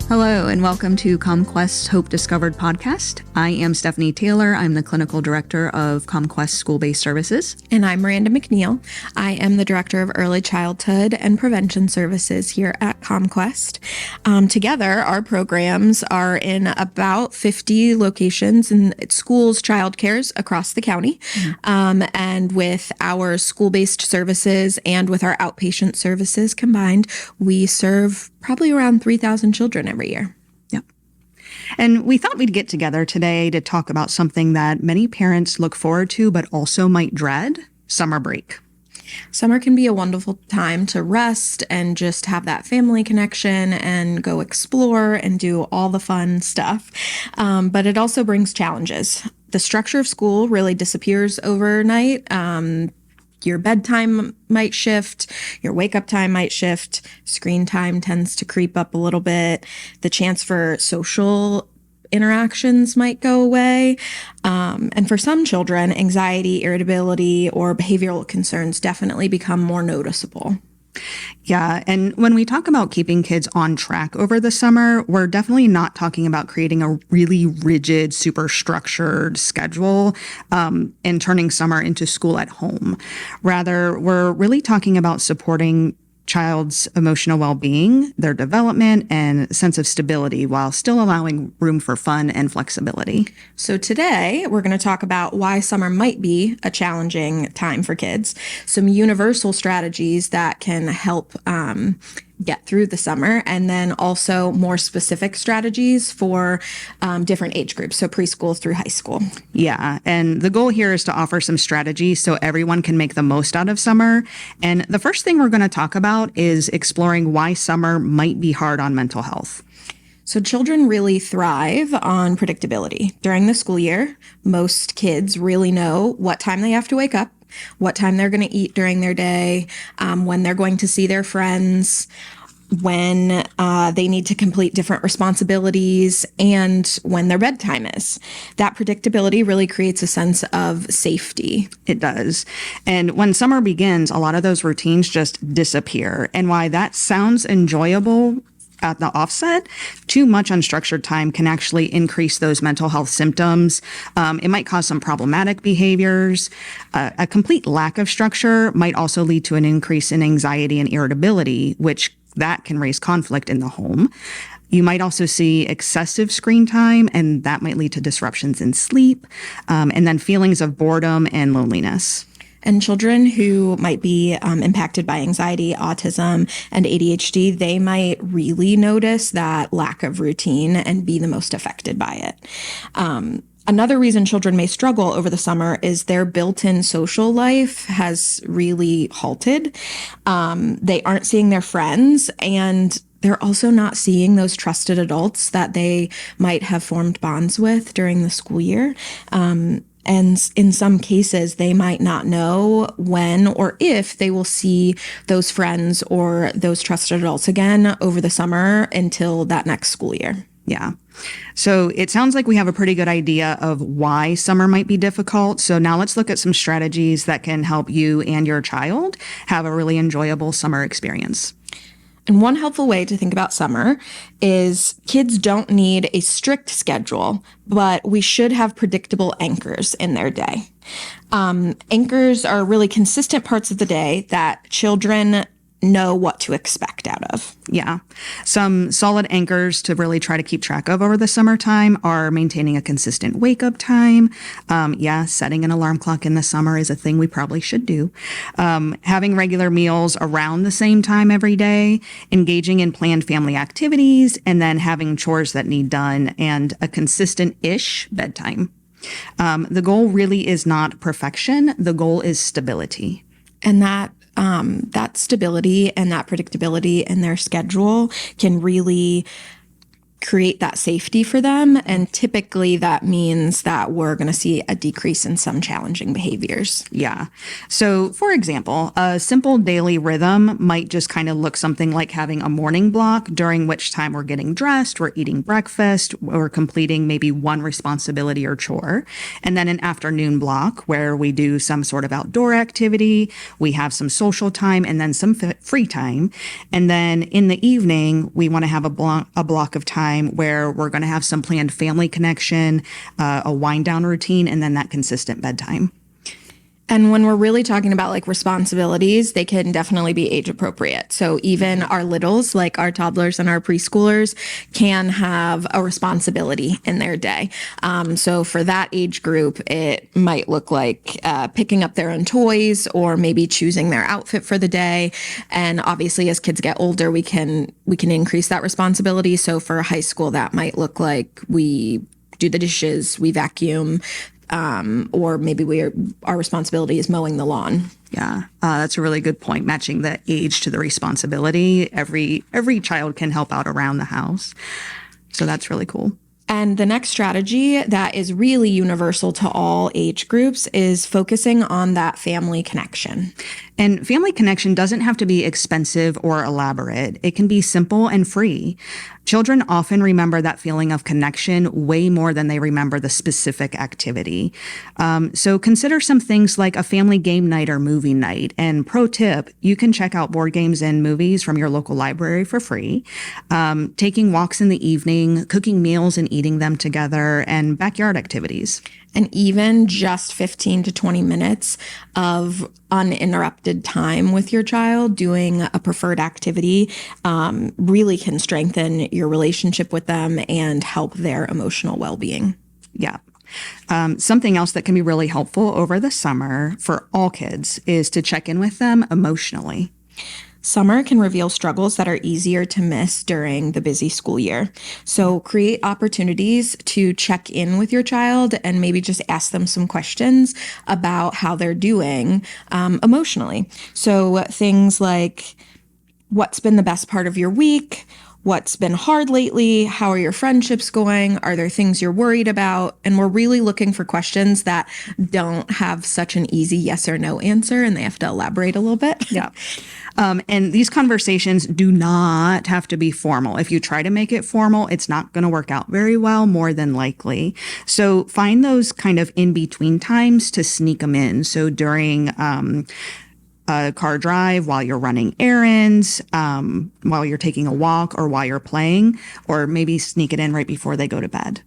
Hello, and welcome to ComQuest's Hope Discovered podcast. I am Stephanie Taylor. I'm the Clinical Director of ComQuest School-Based Services. And I'm Miranda McNeal. I am the Director of Early Childhood and Prevention Services here at ComQuest. Together, our programs are in about 50 locations in schools, childcares across the county. And with our school-based services and with our outpatient services combined, we serve probably around 3,000 children every year. Yep. And we thought we'd get together today to talk about something that many parents look forward to, but also might dread: summer break. Summer can be a wonderful time to rest and just have that family connection and go explore and do all the fun stuff. But it also brings challenges. The structure of school really disappears overnight. Your bedtime might shift, your wake-up time might shift, screen time tends to creep up a little bit, the chance for social interactions might go away, and for some children, anxiety, irritability, or behavioral concerns definitely become more noticeable. Yeah, and when we talk about keeping kids on track over the summer, we're definitely not talking about creating a really rigid, super structured schedule and turning summer into school at home. Rather, we're really talking about supporting child's emotional well-being, their development, and sense of stability while still allowing room for fun and flexibility. So today, we're going to talk about why summer might be a challenging time for kids, some universal strategies that can help get through the summer, and then also more specific strategies for different age groups, so preschool through high school. Yeah, and the goal here is to offer some strategies so everyone can make the most out of summer. And the first thing we're going to talk about is exploring why summer might be hard on mental health. So children really thrive on predictability. During the school year, most kids really know what time they have to wake up, what time they're going to eat during their day, when they're going to see their friends, when they need to complete different responsibilities, and when their bedtime is. That predictability really creates a sense of safety. It does. And when summer begins, a lot of those routines just disappear. And while that sounds enjoyable at the offset, too much unstructured time can actually increase those mental health symptoms. It might cause some problematic behaviors. A complete lack of structure might also lead to an increase in anxiety and irritability, which that can raise conflict in the home. You might also see excessive screen time, and that might lead to disruptions in sleep, and then feelings of boredom and loneliness. And children who might be impacted by anxiety, autism, and ADHD, they might really notice that lack of routine and be the most affected by it. Another reason children may struggle over the summer is their built-in social life has really halted. They aren't seeing their friends, and they're also not seeing those trusted adults that they might have formed bonds with during the school year. And in some cases, they might not know when or if they will see those friends or those trusted adults again over the summer until that next school year. Yeah. So it sounds like we have a pretty good idea of why summer might be difficult. So now let's look at some strategies that can help you and your child have a really enjoyable summer experience. And one helpful way to think about summer is kids don't need a strict schedule, but we should have predictable anchors in their day. Anchors are really consistent parts of the day that children know what to expect out of. Yeah. Some solid anchors to really try to keep track of over the summertime are maintaining a consistent wake up time. Setting an alarm clock in the summer is a thing we probably should do. Having regular meals around the same time every day, engaging in planned family activities, and then having chores that need done, and a consistent-ish bedtime. The goal really is not perfection. The goal is stability. And that stability and that predictability in their schedule can really create that safety for them. And typically that means that we're going to see a decrease in some challenging behaviors. Yeah. So, for example, a simple daily rhythm might just kind of look something like having a morning block during which time we're getting dressed, we're eating breakfast, we're completing maybe one responsibility or chore, and then an afternoon block where we do some sort of outdoor activity, we have some social time, and then some free time. And then in the evening, we want to have a block of time where we're going to have some planned family connection, a wind down routine, and then that consistent bedtime. And when we're really talking about like responsibilities, they can definitely be age appropriate. So even our littles, like our toddlers and our preschoolers, can have a responsibility in their day. So for that age group, it might look like picking up their own toys or maybe choosing their outfit for the day. And obviously, as kids get older, we can increase that responsibility. So for high school, that might look like we do the dishes, we vacuum, or maybe our responsibility is mowing the lawn. Yeah, that's a really good point. Matching the age to the responsibility. Every child can help out around the house. So that's really cool. And the next strategy that is really universal to all age groups is focusing on that family connection. And family connection doesn't have to be expensive or elaborate. It can be simple and free. Children often remember that feeling of connection way more than they remember the specific activity. So consider some things like a family game night or movie night. And pro tip, you can check out board games and movies from your local library for free. Taking walks in the evening, cooking meals and eating them together, and backyard activities. And even just 15 to 20 minutes of uninterrupted time with your child doing a preferred activity really can strengthen your relationship with them and help their emotional well-being. Yeah. Something else that can be really helpful over the summer for all kids is to check in with them emotionally. Summer can reveal struggles that are easier to miss during the busy school year. So create opportunities to check in with your child and maybe just ask them some questions about how they're doing emotionally. So things like, what's been the best part of your week? What's been hard lately? How are your friendships going? Are there things you're worried about? And we're really looking for questions that don't have such an easy yes or no answer, and they have to elaborate a little bit. Yeah. And these conversations do not have to be formal. If you try to make it formal, it's not going to work out very well, more than likely. So find those kind of in-between times to sneak them in. So during a car drive, while you're running errands, while you're taking a walk, or while you're playing, or maybe sneak it in right before they go to bed.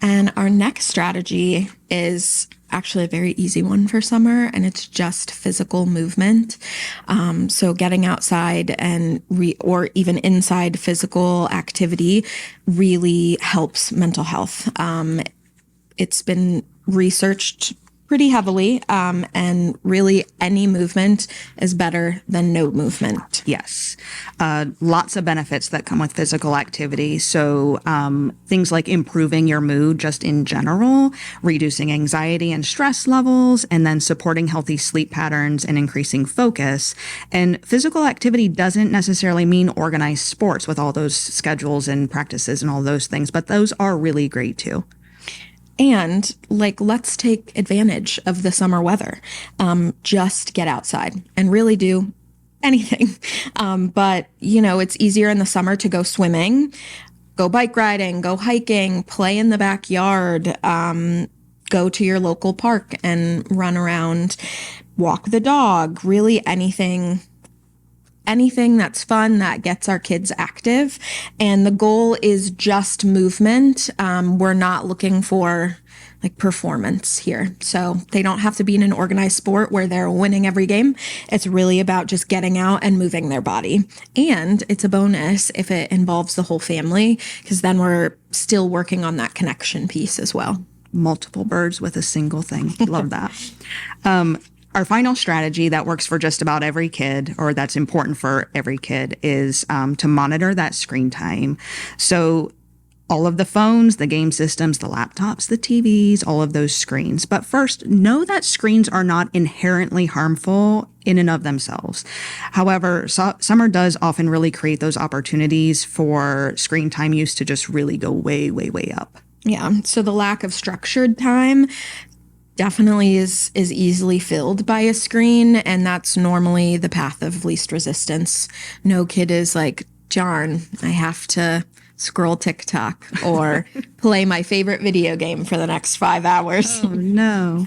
And our next strategy is actually a very easy one for summer, and it's just physical movement. So getting outside and or even inside physical activity really helps mental health. It's been researched pretty heavily, and really any movement is better than no movement. Yes. Lots of benefits that come with physical activity. So things like improving your mood just in general, reducing anxiety and stress levels, and then supporting healthy sleep patterns and increasing focus. And physical activity doesn't necessarily mean organized sports with all those schedules and practices and all those things, but those are really great too. And let's take advantage of the summer weather. Just get outside and really do anything. But, it's easier in the summer to go swimming, go bike riding, go hiking, play in the backyard, go to your local park and run around, walk the dog, really anything that's fun that gets our kids active. And the goal is just movement. We're not looking for performance here. So they don't have to be in an organized sport where they're winning every game. It's really about just getting out and moving their body. And it's a bonus if it involves the whole family, because then we're still working on that connection piece as well. Multiple birds with a single thing. Love that. Our final strategy that works for just about every kid, or that's important for every kid, is to monitor that screen time. So all of the phones, the game systems, the laptops, the TVs, all of those screens. But first, know that screens are not inherently harmful in and of themselves. However, summer does often really create those opportunities for screen time use to just really go way, way, way up. Yeah. So the lack of structured time definitely is easily filled by a screen, and that's normally the path of least resistance. No kid is like, darn, I have to scroll TikTok or play my favorite video game for the next 5 hours. Oh, no.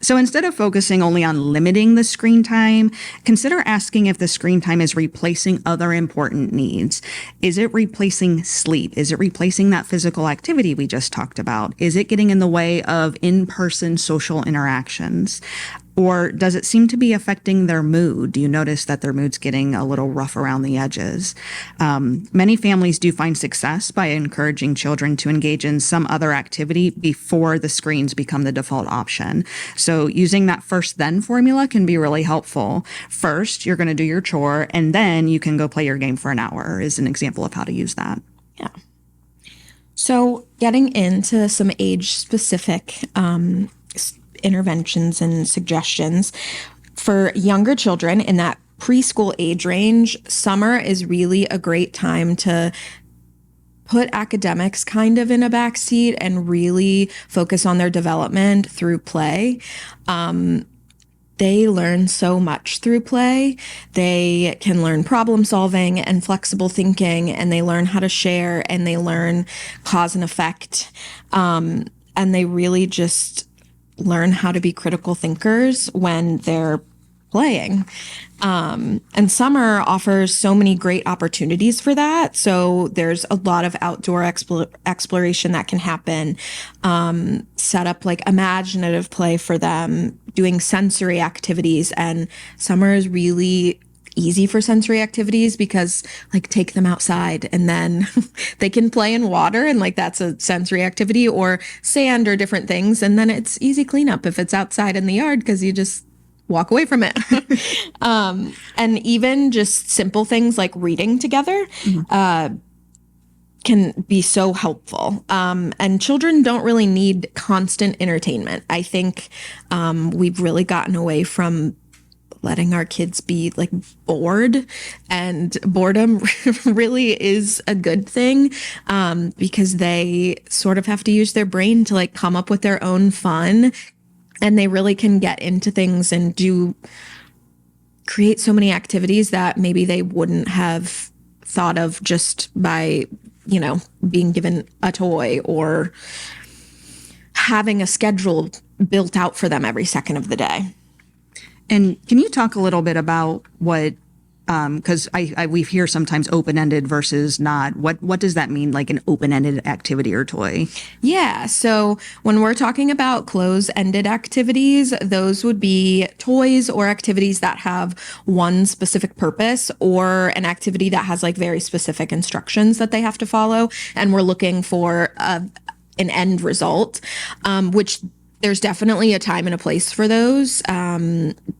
So instead of focusing only on limiting the screen time, consider asking if the screen time is replacing other important needs. Is it replacing sleep? Is it replacing that physical activity we just talked about? Is it getting in the way of in-person social interactions? Or does it seem to be affecting their mood? Do you notice that their mood's getting a little rough around the edges? Many families do find success by encouraging children to engage in some other activity before the screens become the default option. So using that first then formula can be really helpful. First, you're going to do your chore, and then you can go play your game for an hour is an example of how to use that. Yeah. So getting into some age-specific interventions and suggestions for younger children in that preschool age range, summer is really a great time to put academics kind of in a backseat and really focus on their development through play. They learn so much through play. They can learn problem solving and flexible thinking, and they learn how to share, and they learn cause and effect. And they really just learn how to be critical thinkers when they're playing. And summer offers so many great opportunities for that. So there's a lot of outdoor exploration that can happen. Set up like imaginative play for them, doing sensory activities. And summer is really easy for sensory activities because like take them outside and then they can play in water, and like that's a sensory activity, or sand or different things. And then it's easy cleanup if it's outside in the yard because you just walk away from it. And even just simple things like reading together can be so helpful. And children don't really need constant entertainment. I think we've really gotten away from letting our kids be like bored, and boredom really is a good thing because they sort of have to use their brain to like come up with their own fun, and they really can get into things and create so many activities that maybe they wouldn't have thought of just by, being given a toy or having a schedule built out for them every second of the day. And can you talk a little bit about what, because we hear sometimes open-ended versus not. What does that mean, like an open-ended activity or toy? Yeah. So when we're talking about close-ended activities, those would be toys or activities that have one specific purpose, or an activity that has like very specific instructions that they have to follow. And we're looking for an end result, which there's definitely a time and a place for those.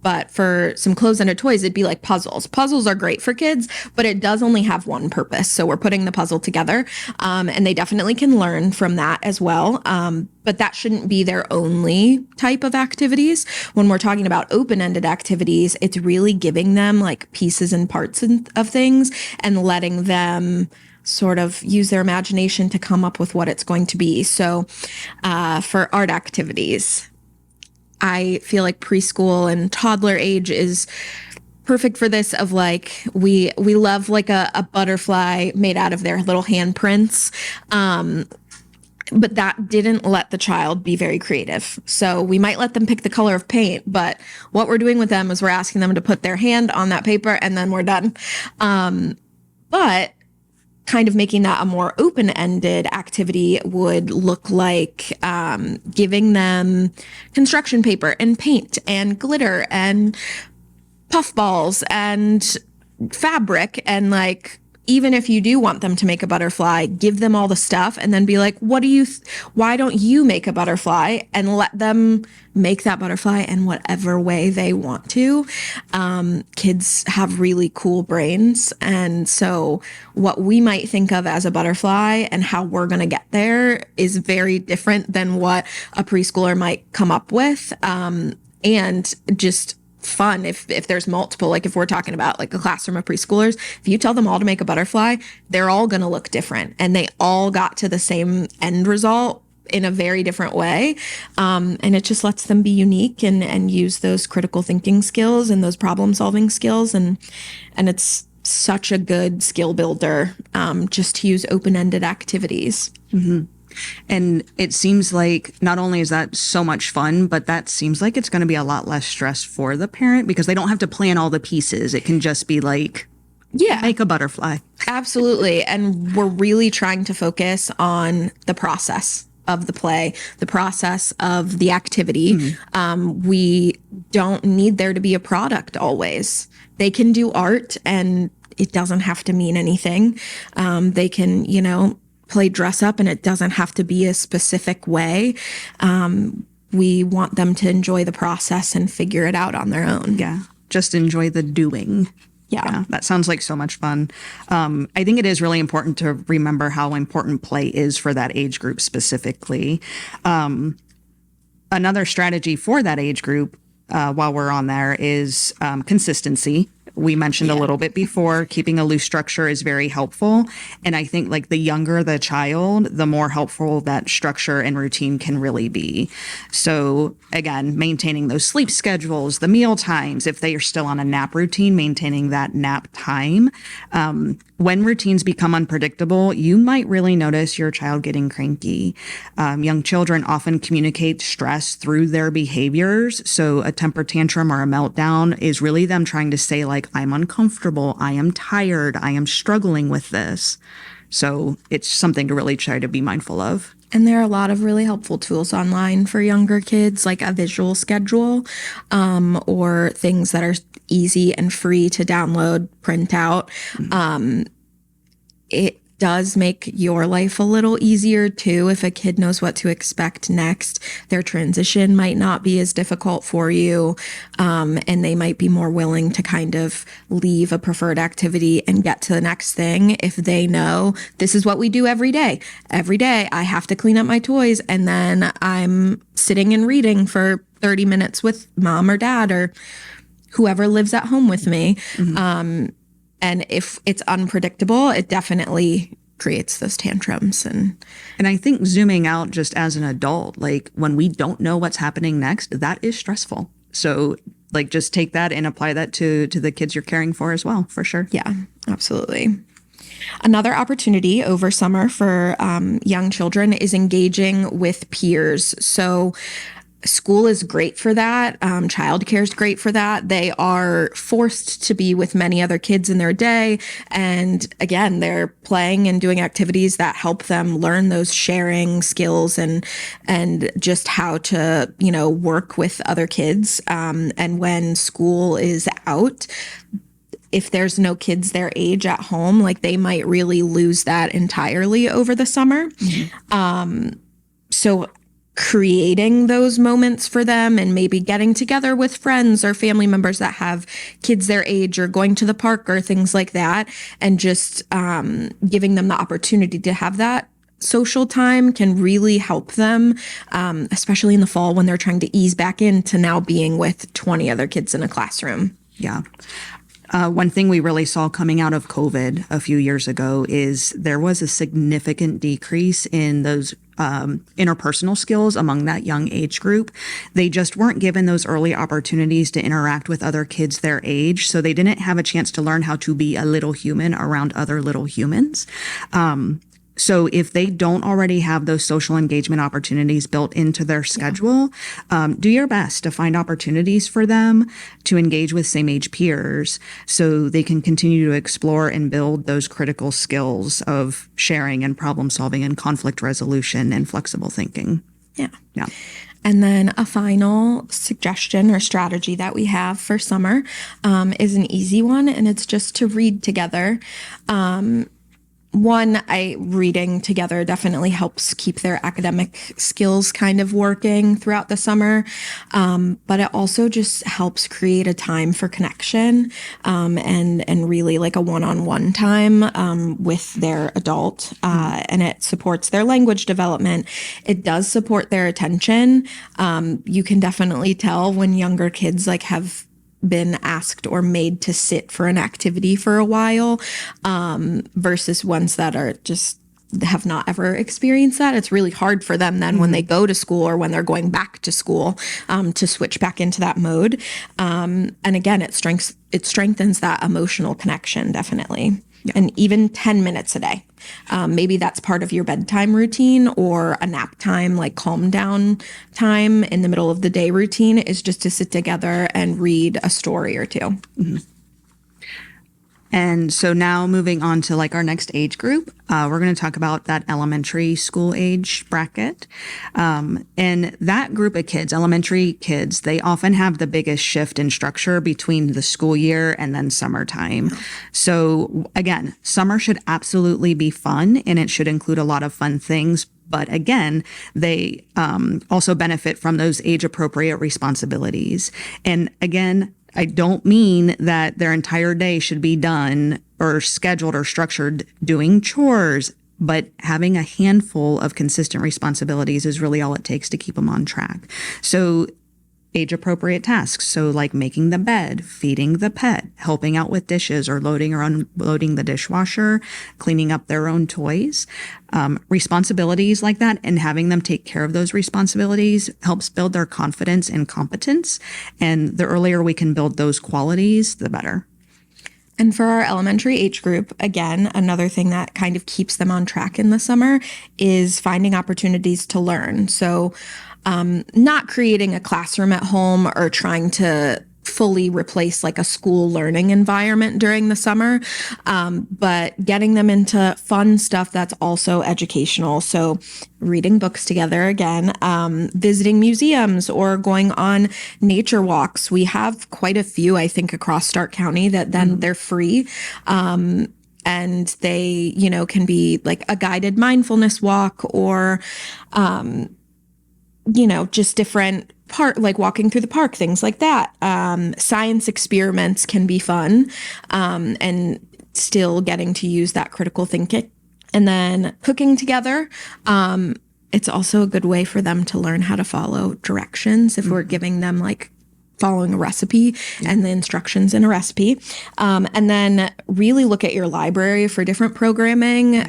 But for some closed-ended toys, it'd be like puzzles. Puzzles are great for kids, but it does only have one purpose. So we're putting the puzzle together, and they definitely can learn from that as well. But that shouldn't be their only type of activities. When we're talking about open-ended activities, it's really giving them like pieces and parts of things and letting them sort of use their imagination to come up with what it's going to be. So for art activities, I feel like preschool and toddler age is perfect for this. Of like, we love like a butterfly made out of their little handprints. But that didn't let the child be very creative. So we might let them pick the color of paint, but what we're doing with them is we're asking them to put their hand on that paper and then we're done. But kind of making that a more open-ended activity would look like giving them construction paper and paint and glitter and puffballs and fabric, and like, even if you do want them to make a butterfly, give them all the stuff and then be like, why don't you make a butterfly, and let them make that butterfly in whatever way they want to. Kids have really cool brains. And so what we might think of as a butterfly and how we're going to get there is very different than what a preschooler might come up with. and just fun if there's multiple, like if we're talking about like a classroom of preschoolers, if you tell them all to make a butterfly, they're all going to look different and they all got to the same end result in a very different way. And it just lets them be unique and use those critical thinking skills and those problem solving skills. And it's such a good skill builder, just to use open-ended activities. Mm-hmm. And it seems like not only is that so much fun, but that seems like it's going to be a lot less stress for the parent because they don't have to plan all the pieces. It can just be like, make a butterfly. Absolutely. And we're really trying to focus on the process of the play, the process of the activity. Mm-hmm. We don't need there to be a product always. They can do art and it doesn't have to mean anything. They can, play dress up and it doesn't have to be a specific way. We want them to enjoy the process and figure it out on their own. Yeah. Just enjoy the doing. Yeah, that sounds like so much fun. I think it is really important to remember how important play is for that age group specifically. Another strategy for that age group, while we're on there, is consistency. We mentioned a little bit before, keeping a loose structure is very helpful. And I think like the younger the child, the more helpful that structure and routine can really be. So again, maintaining those sleep schedules, the meal times, if they are still on a nap routine, maintaining that nap time. When routines become unpredictable, you might really notice your child getting cranky. Young children often communicate stress through their behaviors. So a temper tantrum or a meltdown is really them trying to say like, I'm uncomfortable, I am tired, I am struggling with this. So it's something to really try to be mindful of. And there are a lot of really helpful tools online for younger kids, like a visual schedule, or things that are easy and free to download, print out. It does make your life a little easier too. If a kid knows what to expect next, their transition might not be as difficult for you. And they might be more willing to kind of leave a preferred activity and get to the next thing if they know this is what we do every day. Every day I have to clean up my toys and then I'm sitting and reading for 30 minutes with mom or dad or whoever lives at home with me. Mm-hmm. And if it's unpredictable, it definitely creates those tantrums. And I think zooming out just as an adult, like when we don't know what's happening next, that is stressful. So like just take that and apply that to the kids you're caring for as well, for sure. Yeah, absolutely. Another opportunity over summer for young children is engaging with peers. So school is great for that. Childcare is great for that. They are forced to be with many other kids in their day. And again, they're playing and doing activities that help them learn those sharing skills and just how to, work with other kids. And when school is out, if there's no kids their age at home, like they might really lose that entirely over the summer. Mm-hmm. So creating those moments for them and maybe getting together with friends or family members that have kids their age or going to the park or things like that, and just giving them the opportunity to have that social time can really help them, especially in the fall when they're trying to ease back into now being with 20 other kids in a classroom. Yeah. One thing we really saw coming out of COVID a few years ago is there was a significant decrease in those interpersonal skills among that young age group. They just weren't given those early opportunities to interact with other kids their age, so they didn't have a chance to learn how to be a little human around other little humans. So if they don't already have those social engagement opportunities built into their schedule, do your best to find opportunities for them to engage with same age peers so they can continue to explore and build those critical skills of sharing and problem solving and conflict resolution and flexible thinking. Yeah. And then a final suggestion or strategy that we have for summer is an easy one, and it's just to read together. Reading together definitely helps keep their academic skills kind of working throughout the summer. But it also just helps create a time for connection, and really like a one-on-one time, with their adult, and it supports their language development. It does support their attention. You can definitely tell when younger kids like have been asked or made to sit for an activity for a while, versus ones that are just have not ever experienced that. It's really hard for them then when they go to school or when they're going back to school, to switch back into that mode. And again, it strengthens that emotional connection, definitely. Yeah. And even 10 minutes a day. Maybe that's part of your bedtime routine, or a nap time, like calm down time in the middle of the day routine is just to sit together and read a story or two. Mm-hmm. And so now moving on to like our next age group, we're going to talk about that elementary school age bracket. And that group of kids, elementary kids, they often have the biggest shift in structure between the school year and then summertime. So again, summer should absolutely be fun, and it should include a lot of fun things. But again, they also benefit from those age appropriate responsibilities. And again, I don't mean that their entire day should be done or scheduled or structured doing chores, but having a handful of consistent responsibilities is really all it takes to keep them on track. So age appropriate tasks. So like making the bed, feeding the pet, helping out with dishes or loading or unloading the dishwasher, cleaning up their own toys, responsibilities like that, and having them take care of those responsibilities helps build their confidence and competence. And the earlier we can build those qualities, the better. And for our elementary age group, again, another thing that kind of keeps them on track in the summer is finding opportunities to learn. So not creating a classroom at home or trying to fully replace like a school learning environment during the summer, but getting them into fun stuff that's also educational. So reading books together again, visiting museums or going on nature walks. We have quite a few, I think, across Stark County that then they're free. And they, can be like a guided mindfulness walk or, just different like walking through the park, things like that. Science experiments can be fun, and still getting to use that critical thinking. And then cooking together. It's also a good way for them to learn how to follow directions if we're giving them like following a recipe and the instructions in a recipe. And then really look at your library for different programming.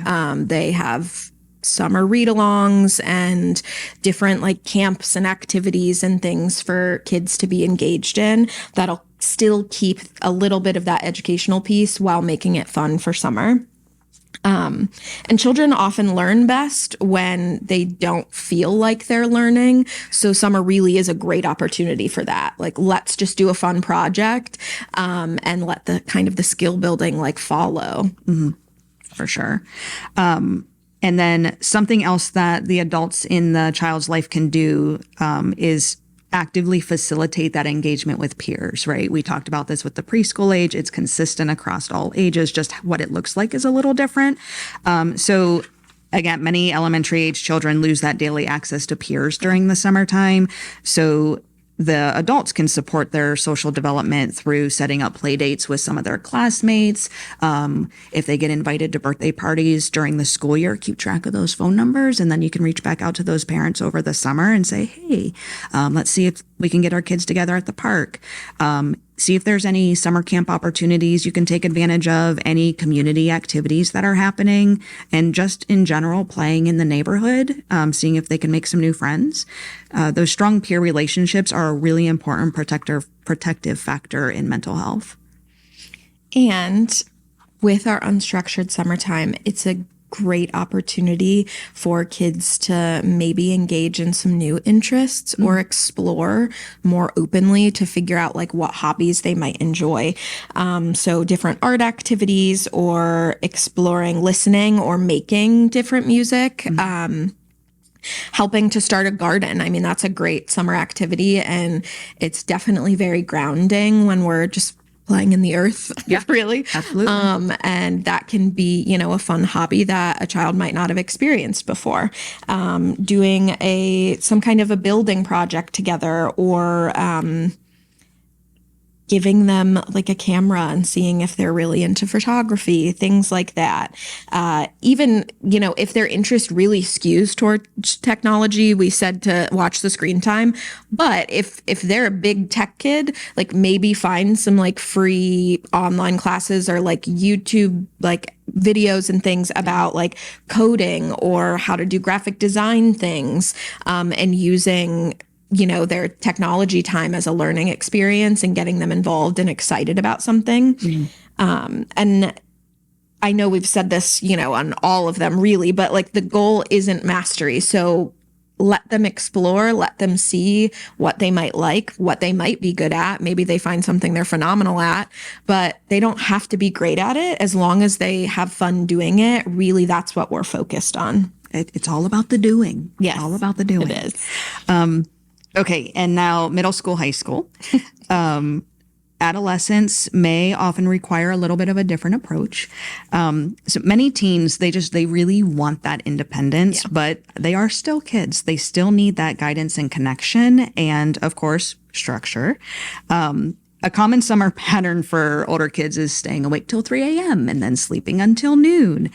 They have summer read-alongs and different like camps and activities and things for kids to be engaged in that'll still keep a little bit of that educational piece while making it fun for summer. And children often learn best when they don't feel like they're learning. So summer really is a great opportunity for that. Like, let's just do a fun project, and let the kind of the skill building like follow. Mm-hmm. For sure. And then something else that the adults in the child's life can do is actively facilitate that engagement with peers, right? We talked about this with the preschool age. It's consistent across all ages. Just what it looks like is a little different. So again, many elementary age children lose that daily access to peers during the summertime. So the adults can support their social development through setting up play dates with some of their classmates. If they get invited to birthday parties during the school year, keep track of those phone numbers, and then you can reach back out to those parents over the summer and say, hey, let's see if we can get our kids together at the park. See if there's any summer camp opportunities you can take advantage of, any community activities that are happening, and just in general, playing in the neighborhood, seeing if they can make some new friends. Those strong peer relationships are a really important protective factor in mental health. And with our unstructured summertime, it's a great opportunity for kids to maybe engage in some new interests or explore more openly to figure out like what hobbies they might enjoy. So different art activities or exploring listening or making different music. Helping to start a garden. I mean, that's a great summer activity, and it's definitely very grounding when we're just playing in the earth. Yeah, really. absolutely. And that can be, a fun hobby that a child might not have experienced before. Doing some kind of a building project together, or giving them like a camera and seeing if they're really into photography, things like that. Even, if their interest really skews towards technology, we said to watch the screen time. But if they're a big tech kid, like maybe find some like free online classes or like YouTube, like videos and things about like coding or how to do graphic design things, and using their technology time as a learning experience and getting them involved and excited about something. And I know we've said this, on all of them really, but like the goal isn't mastery. So let them explore, let them see what they might like, what they might be good at. Maybe they find something they're phenomenal at, but they don't have to be great at it as long as they have fun doing it. Really, that's what we're focused on. It's all about the doing. Yes, all about the doing. It is. Okay, and now middle school, high school. Adolescents may often require a little bit of a different approach. So many teens, they really want that independence, but they are still kids. They still need that guidance and connection, and of course, structure. A common summer pattern for older kids is staying awake till 3 a.m. and then sleeping until noon.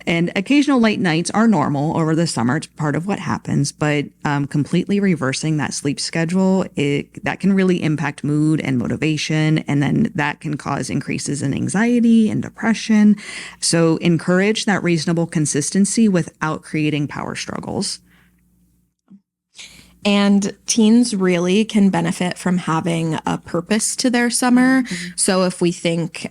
And occasional late nights are normal over the summer. It's part of what happens, but completely reversing that sleep schedule, that can really impact mood and motivation. And then that can cause increases in anxiety and depression. So encourage that reasonable consistency without creating power struggles. And teens really can benefit from having a purpose to their summer. So if we think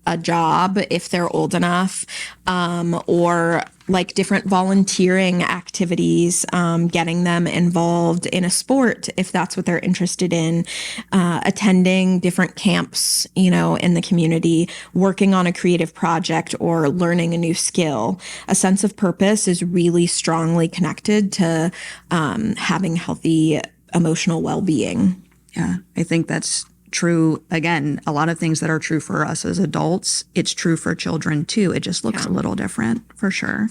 a job, if they're old enough, or like different volunteering activities, getting them involved in a sport if that's what they're interested in, attending different camps, in the community, working on a creative project or learning a new skill. A sense of purpose is really strongly connected to having healthy emotional well-being. Yeah, I think that's true. Again, a lot of things that are true for us as adults, it's true for children too. It just looks a little different for sure.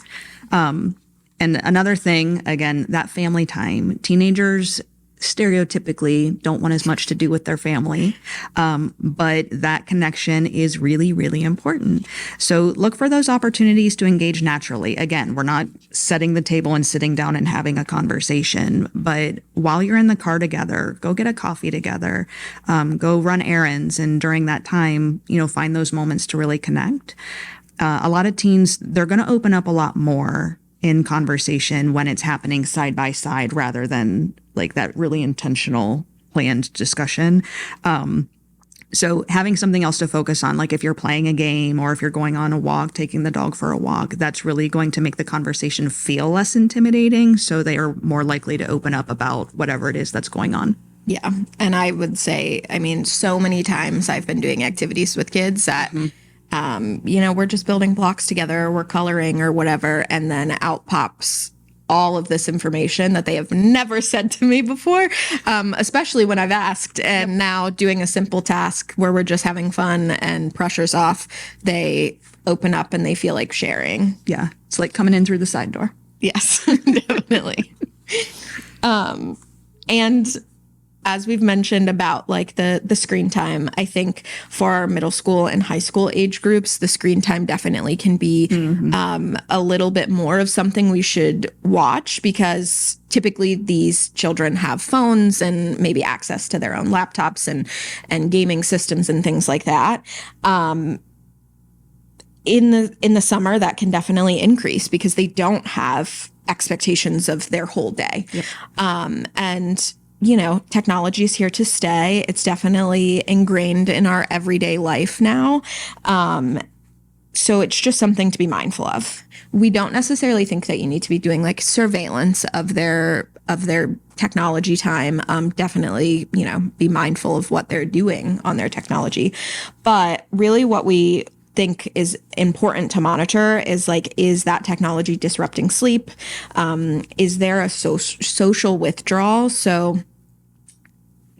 And another thing, again, that family time. Teenagers stereotypically don't want as much to do with their family, but that connection is really, really important. So look for those opportunities to engage naturally. Again, we're not setting the table and sitting down and having a conversation, but while you're in the car together, go get a coffee together, go run errands, and during that time, find those moments to really connect. A lot of teens, they're going to open up a lot more in conversation when it's happening side by side rather than like that really intentional planned discussion. So having something else to focus on, like if you're playing a game or if you're going on a walk, taking the dog for a walk, that's really going to make the conversation feel less intimidating. So they are more likely to open up about whatever it is that's going on. Yeah. And I would say, so many times I've been doing activities with kids that we're just building blocks together, we're coloring or whatever, and then out pops all of this information that they have never said to me before, especially when I've asked. And now doing a simple task where we're just having fun and pressure's off, they open up and they feel like sharing. Yeah. It's like coming in through the side door. Yes, definitely. And as we've mentioned about like the screen time, I think for our middle school and high school age groups, the screen time definitely can be a little bit more of something we should watch, because typically these children have phones and maybe access to their own laptops and gaming systems and things like that. In the summer, that can definitely increase because they don't have expectations of their whole day. Yep. And technology is here to stay. It's definitely ingrained in our everyday life now. So it's just something to be mindful of. We don't necessarily think that you need to be doing like surveillance of their technology time. Definitely, be mindful of what they're doing on their technology. But really what we think is important to monitor is like, is that technology disrupting sleep? Is there a social withdrawal? So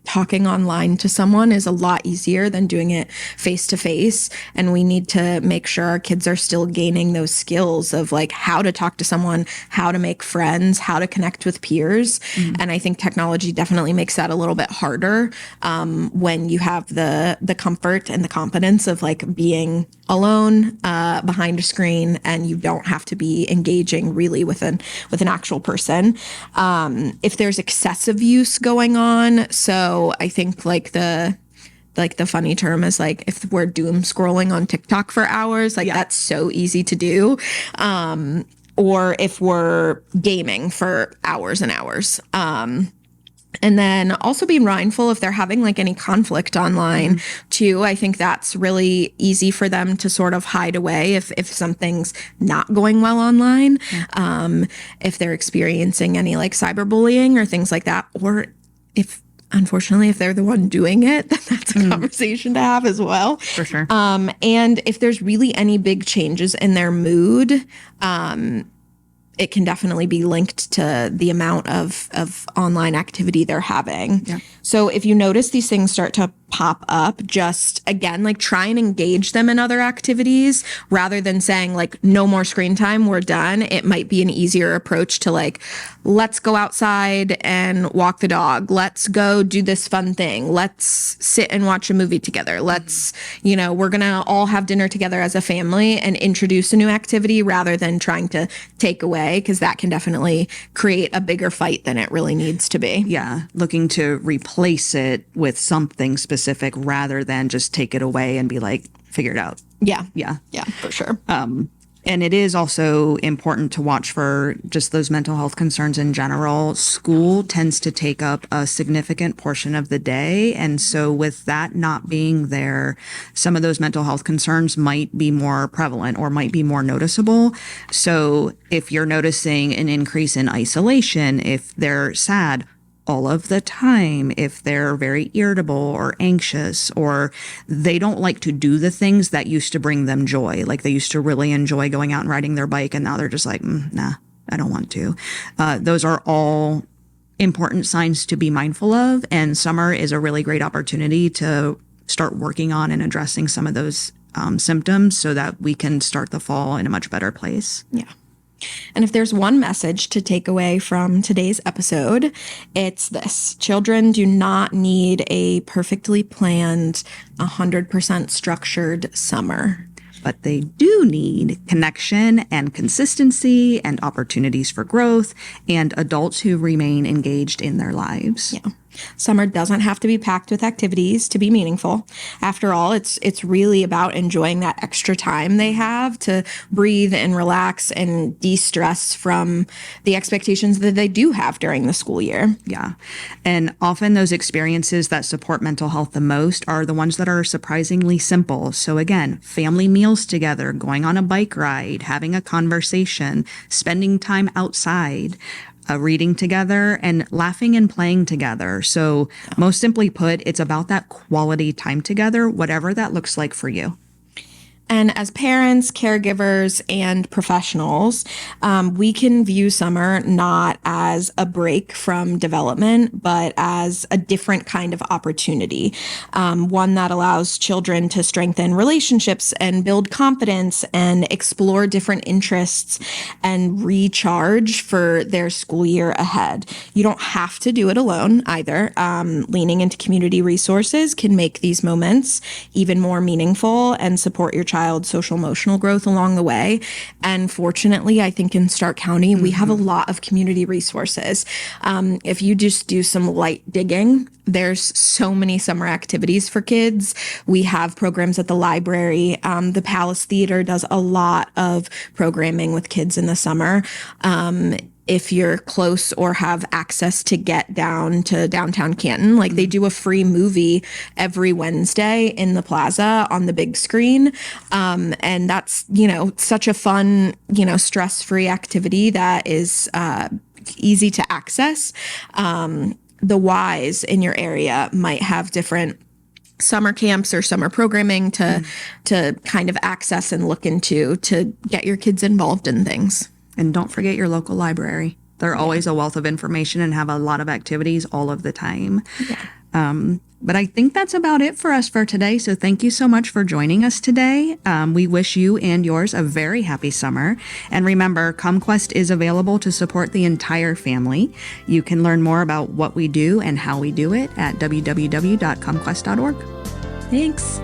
talking online to someone is a lot easier than doing it face to face. And we need to make sure our kids are still gaining those skills of like how to talk to someone, how to make friends, how to connect with peers. And I think technology definitely makes that a little bit harder when you have the comfort and the competence of like being alone behind a screen, and you don't have to be engaging really with an actual person. If there's excessive use going on, so I think like the funny term is like if we're doom scrolling on TikTok for hours, like that's so easy to do. Or if we're gaming for hours and hours. And then also be mindful if they're having like any conflict online too. I think that's really easy for them to sort of hide away if something's not going well online. If they're experiencing any like cyberbullying or things like that, or if unfortunately, if they're the one doing it, then that's a conversation to have as well. For sure. And if there's really any big changes in their mood, it can definitely be linked to the amount of online activity they're having. Yeah. So if you notice these things start to pop up, just again, like try and engage them in other activities rather than saying like, no more screen time, we're done. It might be an easier approach to like, let's go outside and walk the dog. Let's go do this fun thing. Let's sit and watch a movie together. Let's, we're going to all have dinner together as a family and introduce a new activity rather than trying to take away, because that can definitely create a bigger fight than it really needs to be. Yeah. Looking to replace it with something specific rather than just take it away and be like, figure it out. Yeah. Yeah. Yeah, for sure. And it is also important to watch for just those mental health concerns in general. School tends to take up a significant portion of the day. And so with that not being there, some of those mental health concerns might be more prevalent or might be more noticeable. So if you're noticing an increase in isolation, if they're sad all of the time, if they're very irritable or anxious, or they don't like to do the things that used to bring them joy, like they used to really enjoy going out and riding their bike, and now they're just like, nah, I don't want to. Those are all important signs to be mindful of, and summer is a really great opportunity to start working on and addressing some of those symptoms so that we can start the fall in a much better place. Yeah. And if there's one message to take away from today's episode, it's this. Children do not need a perfectly planned, 100% structured summer. But they do need connection and consistency and opportunities for growth and adults who remain engaged in their lives. Yeah. Summer doesn't have to be packed with activities to be meaningful. After all, it's really about enjoying that extra time they have to breathe and relax and de-stress from the expectations that they do have during the school year. Yeah. And often those experiences that support mental health the most are the ones that are surprisingly simple. So again, family meals together, going on a bike ride, having a conversation, spending time outside, reading together, and laughing and playing together. So most simply put, it's about that quality time together, whatever that looks like for you. And as parents, caregivers, and professionals, we can view summer not as a break from development, but as a different kind of opportunity, one that allows children to strengthen relationships and build confidence and explore different interests and recharge for their school year ahead. You don't have to do it alone either. Leaning into community resources can make these moments even more meaningful and support your child's social emotional growth along the way. And fortunately, I think in Stark County, we have a lot of community resources. If you just do some light digging, there's so many summer activities for kids. We have programs at the library. The Palace Theater does a lot of programming with kids in the summer. If you're close or have access to get down to downtown Canton, like they do a free movie every Wednesday in the plaza on the big screen. And that's, such a fun, stress-free activity that is easy to access. The Ys in your area might have different summer camps or summer programming to kind of access and look into to get your kids involved in things. And don't forget your local library. They're always a wealth of information and have a lot of activities all of the time. But I think that's about it for us for today. So thank you so much for joining us today. We wish you and yours a very happy summer. And remember, ComQuest is available to support the entire family. You can learn more about what we do and how we do it at www.comquest.org. Thanks.